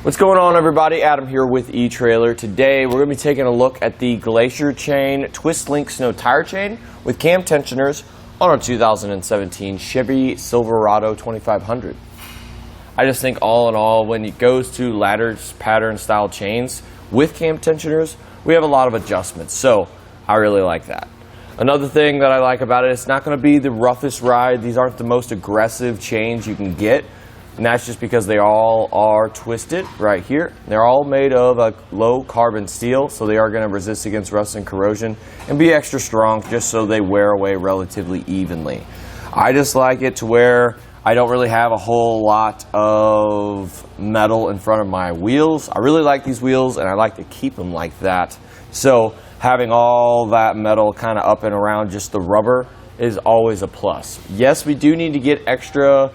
What's going on, everybody? Adam here with eTrailer. Today we're going to be taking a look at the Glacier Chain Twist Link Snow Tire Chain with cam tensioners on our 2017 Chevy Silverado 2500. I just think all in all, when it goes to ladder pattern style chains with cam tensioners, we have a lot of adjustments, so I really like that. Another thing that I like about it, it's not going to be the roughest ride. These aren't the most aggressive chains you can get. And that's just because they all are twisted right here. They're all made of a low carbon steel, so they are going to resist against rust and corrosion and be extra strong just so they wear away relatively evenly. I just like it to where I don't really have a whole lot of metal in front of my wheels. I really like these wheels and I like to keep them like that. So having all that metal kind of up and around just the rubber is always a plus. Yes, we do need to get extra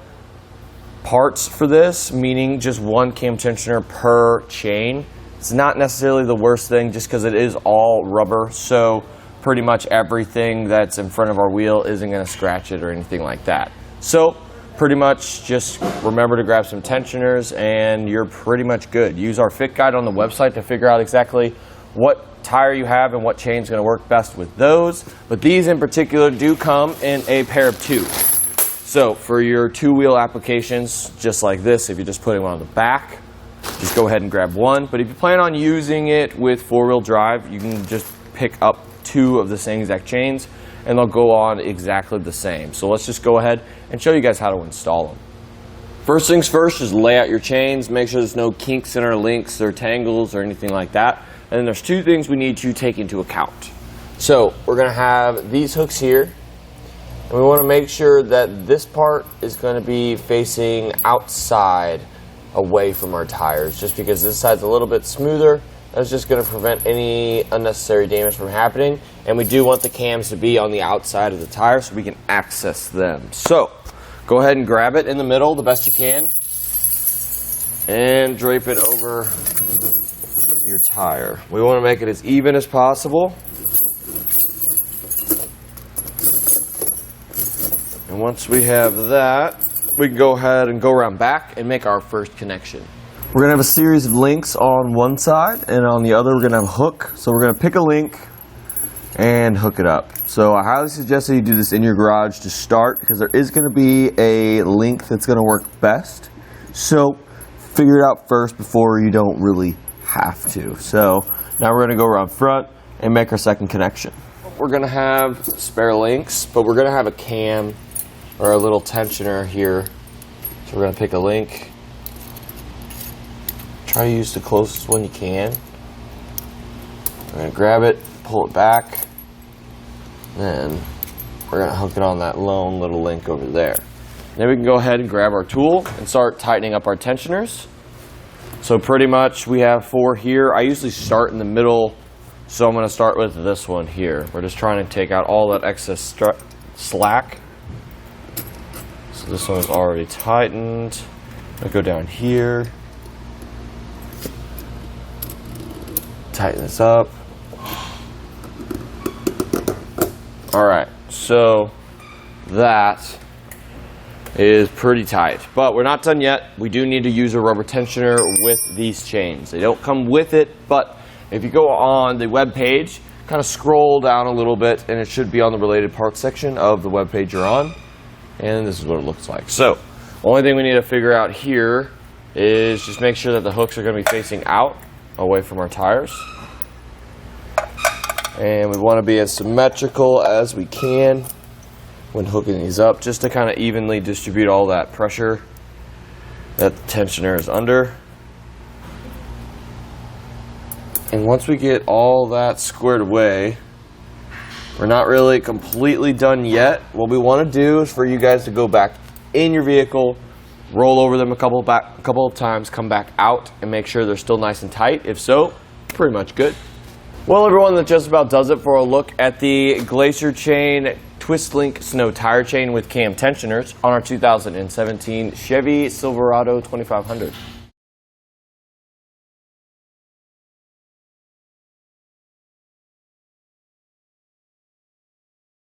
parts for this, meaning just one cam tensioner per chain. It's not necessarily the worst thing just because it is all rubber, so pretty much everything that's in front of our wheel isn't going to scratch it or anything like that. So pretty much just remember to grab some tensioners and you're pretty much good. Use our fit guide on the website to figure out exactly what tire you have and what chain is going to work best with those, but these in particular do come in a pair of two. So for your two-wheel applications, just like this, if you're just putting one on the back, just go ahead and grab one. But if you plan on using it with four-wheel drive, you can just pick up two of the same exact chains, and they'll go on exactly the same. So let's just go ahead and show you guys how to install them. First things first, just lay out your chains. Make sure there's no kinks in our links or tangles or anything like that. And then there's two things we need to take into account. So we're going to have these hooks here. And we want to make sure that this part is going to be facing outside away from our tires, just because this side's a little bit smoother. That's just going to prevent any unnecessary damage from happening. And we do want the cams to be on the outside of the tire so we can access them. So go ahead and grab it in the middle the best you can and drape it over your tire. We want to make it as even as possible. And once we have that, we can go ahead and go around back and make our first connection. We're going to have a series of links on one side, and on the other we're going to have a hook. So we're going to pick a link and hook it up. So I highly suggest that you do this in your garage to start, because there is going to be a link that's going to work best. So figure it out first before you don't really have to. So now we're going to go around front and make our second connection. We're going to have spare links, but we're going to have a cam or a little tensioner here. So we're going to pick a link. Try to use the closest one you can. We're going to grab it, pull it back, then we're going to hook it on that lone little link over there. Then we can go ahead and grab our tool and start tightening up our tensioners. So pretty much we have four here. I usually start in the middle, so I'm going to start with this one here. We're just trying to take out all that excess slack. So this one is already tightened. I'll go down here, tighten this up. Alright, so that is pretty tight, but we're not done yet. We do need to use a rubber tensioner with these chains. They don't come with it, but if you go on the web page, kind of scroll down a little bit and it should be on the related parts section of the web page you're on. And this is what it looks like. So, only thing we need to figure out here is just make sure that the hooks are going to be facing out, away from our tires. And we want to be as symmetrical as we can when hooking these up, just to kind of evenly distribute all that pressure that the tensioner is under. And once we get all that squared away, we're not really completely done yet. What we want to do is for you guys to go back in your vehicle, roll over them a couple of times, come back out and make sure they're still nice and tight. If so, pretty much good. Well, everyone, that just about does it for a look at the Glacier Chain Twist Link Snow Tire Chain with cam tensioners on our 2017 Chevy Silverado 2500.